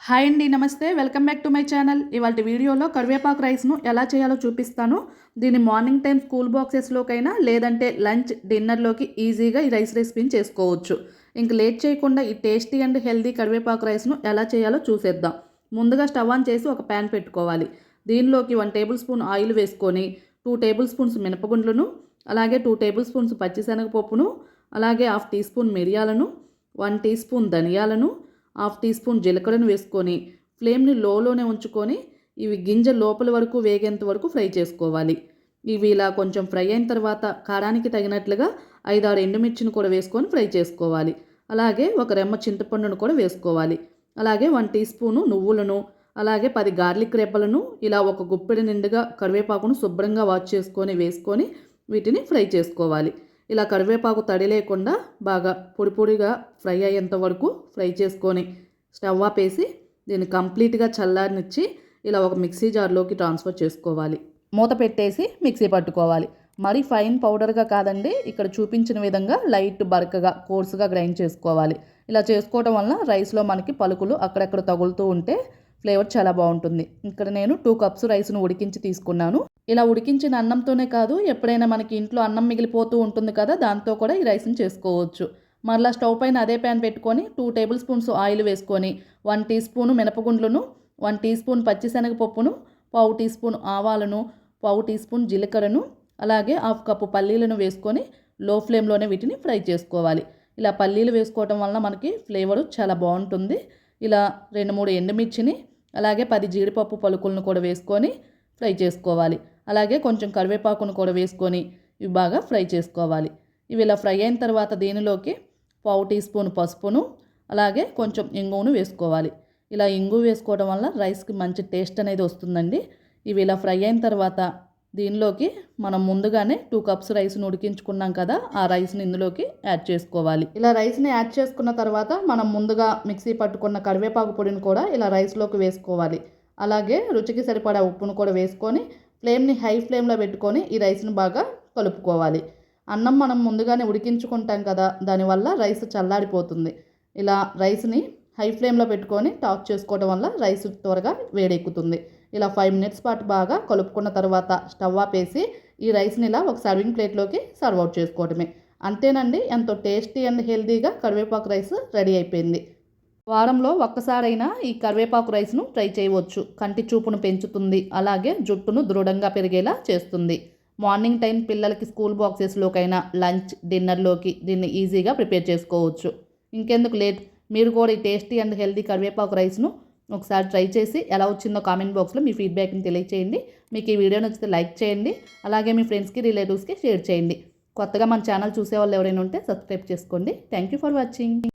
Hi అండి, నమస్తే. Welcome back to my channel. ఇవాళ వీడియోలో కరివేపాకు రైస్ను ఎలా చేయాలో చూపిస్తాను. దీన్ని మార్నింగ్ టైం స్కూల్ బాక్సెస్లోకైనా లేదంటే లంచ్ డిన్నర్లోకి ఈజీగా ఈ రైస్ రెసిపీని చేసుకోవచ్చు. ఇంక లేట్ చేయకుండా ఈ టేస్టీ అండ్ హెల్దీ కరివేపాకు రైస్ను ఎలా చేయాలో చూసేద్దాం. ముందుగా స్టవ్ ఆన్ చేసి ఒక ప్యాన్ పెట్టుకోవాలి. దీనిలోకి 1 టేబుల్ స్పూన్ ఆయిల్ వేసుకొని 2 టేబుల్ స్పూన్స్ మినపగుండ్లను, అలాగే 2 టేబుల్ స్పూన్స్ పచ్చిశనగపప్పును, అలాగే 1/2 టీ స్పూన్ మిరియాలను, 1 టీ స్పూన్ ధనియాలను, 1/2 టీ స్పూన్ జీలకర్రను వేసుకొని ఫ్లేమ్ని లోలోనే ఉంచుకొని ఇవి గింజ లోపల వరకు వేగేంత వరకు ఫ్రై చేసుకోవాలి. ఇవి ఇలా కొంచెం ఫ్రై అయిన తర్వాత కారానికి తగినట్లుగా 5-6 ఎండుమిర్చిని కూడా వేసుకొని ఫ్రై చేసుకోవాలి. అలాగే ఒక రెమ్మ చింతపండును కూడా వేసుకోవాలి. అలాగే 1 టీ స్పూను నువ్వులను, అలాగే 10 గార్లిక్ రెబ్బలను, ఇలా ఒక గుప్పెడి నిండుగా కరివేపాకును శుభ్రంగా వాష్ చేసుకొని వేసుకొని వీటిని ఫ్రై చేసుకోవాలి. ఇలా కరివేపాకు తడి లేకుండా బాగా పొడి పొడిగా ఫ్రై అయ్యేంత వరకు ఫ్రై చేసుకొని స్టవ్ ఆపేసి దీన్ని కంప్లీట్గా చల్లారనిచ్చి ఇలా ఒక మిక్సీ జార్లోకి ట్రాన్స్ఫర్ చేసుకోవాలి. మూత పెట్టేసి మిక్సీ పట్టుకోవాలి. మరీ ఫైన్ పౌడర్గా కాదండి, ఇక్కడ చూపించిన విధంగా లైట్ బరకగా కోర్సుగా గ్రైండ్ చేసుకోవాలి. ఇలా చేసుకోవడం వల్ల రైస్లో మనకి పలుకులు అక్కడక్కడ తగులుతూ ఉంటే ఫ్లేవర్ చాలా బాగుంటుంది. ఇక్కడ నేను 2 కప్స్ రైస్ను ఉడికించి తీసుకున్నాను. ఇలా ఉడికించిన అన్నంతోనే కాదు, ఎప్పుడైనా మనకి ఇంట్లో అన్నం మిగిలిపోతూ ఉంటుంది కదా, దాంతో కూడా ఈ రైస్ని చేసుకోవచ్చు. మరలా స్టవ్ పైన అదే ప్యాన్ పెట్టుకొని 2 టేబుల్ స్పూన్స్ ఆయిల్ వేసుకొని 1 టీ స్పూను మినపగుండ్లను, 1 టీ స్పూన్ పచ్చిశనగపప్పును, 1/2 టీ స్పూన్ ఆవాలను, 1/2 టీ స్పూన్ జీలకర్రను, అలాగే 1/2 కప్పు పల్లీలను వేసుకొని లో ఫ్లేమ్లోనే వీటిని ఫ్రై చేసుకోవాలి. ఇలా పల్లీలు వేసుకోవటం వల్ల మనకి ఫ్లేవరు చాలా బాగుంటుంది. ఇలా 2-3 ఎండుమిర్చిని, అలాగే 10 జీడిపప్పు పలుకులను కూడా వేసుకొని ఫ్రై చేసుకోవాలి. అలాగే కొంచెం కరివేపాకును కూడా వేసుకొని ఇవి బాగా ఫ్రై చేసుకోవాలి. ఇవి ఇలా ఫ్రై అయిన తర్వాత దీనిలోకి 1/2 టీ స్పూన్ పసుపును, అలాగే కొంచెం ఇంగువను వేసుకోవాలి. ఇలా ఇంగువ వేసుకోవడం వల్ల రైస్కి మంచి టేస్ట్ అనేది వస్తుందండి. ఇవి ఇలా ఫ్రై అయిన తర్వాత దీనిలోకి మనం ముందుగానే 2 కప్స్ రైస్ని ఉడికించుకున్నాం కదా, ఆ రైస్ని ఇందులోకి యాడ్ చేసుకోవాలి. ఇలా రైస్ని యాడ్ చేసుకున్న తర్వాత మనం ముందుగా మిక్సీ పట్టుకున్న కరివేపాకు పొడిని కూడా ఇలా రైస్లోకి వేసుకోవాలి. అలాగే రుచికి సరిపడా ఉప్పును కూడా వేసుకొని ఫ్లేమ్ని హై ఫ్లేమ్లో పెట్టుకొని ఈ రైస్ని బాగా కలుపుకోవాలి. అన్నం మనం ముందుగానే ఉడికించుకుంటాం కదా, దానివల్ల రైస్ చల్లారిపోతుంది. ఇలా రైస్ని హై ఫ్లేమ్లో పెట్టుకొని టాప్ చేసుకోవడం వల్ల రైస్ త్వరగా వేడెక్కుతుంది. ఇలా 5 మినిట్స్ పాటు బాగా కలుపుకున్న తర్వాత స్టవ్ ఆపేసి ఈ రైస్ని ఇలా ఒక సర్వింగ్ ప్లేట్లోకి సర్వ్ అవుట్ చేసుకోవడమే. అంతేనండి, ఎంతో టేస్టీ అండ్ హెల్తీగా కరివేపాకు రైస్ రెడీ అయిపోయింది. వారంలో ఒక్కసారైనా ఈ కరివేపాకు రైస్ను ట్రై చేయవచ్చు. కంటి చూపును పెంచుతుంది, అలాగే జుట్టును దృఢంగా పెరిగేలా చేస్తుంది. మార్నింగ్ టైం పిల్లలకి స్కూల్ బాక్సెస్లోకైనా లంచ్ డిన్నర్లోకి దీన్ని ఈజీగా ప్రిపేర్ చేసుకోవచ్చు. ఇంకెందుకు లేట్, మీరు కూడా ఈ టేస్టీ అండ్ హెల్తీ కరివేపాకు రైస్ను ఒకసారి ట్రై చేసి ఎలా వచ్చిందో కామెంట్ బాక్స్లో మీ ఫీడ్బ్యాక్ని తెలియచేయండి. మీకు ఈ వీడియో నచ్చితే లైక్ చేయండి, అలాగే మీ ఫ్రెండ్స్కి రిలేటివ్స్కి షేర్ చేయండి. కొత్తగా మన ఛానల్ చూసేవాళ్ళు ఎవరైనా ఉంటే సబ్స్క్రైబ్ చేసుకోండి. Thank you for watching.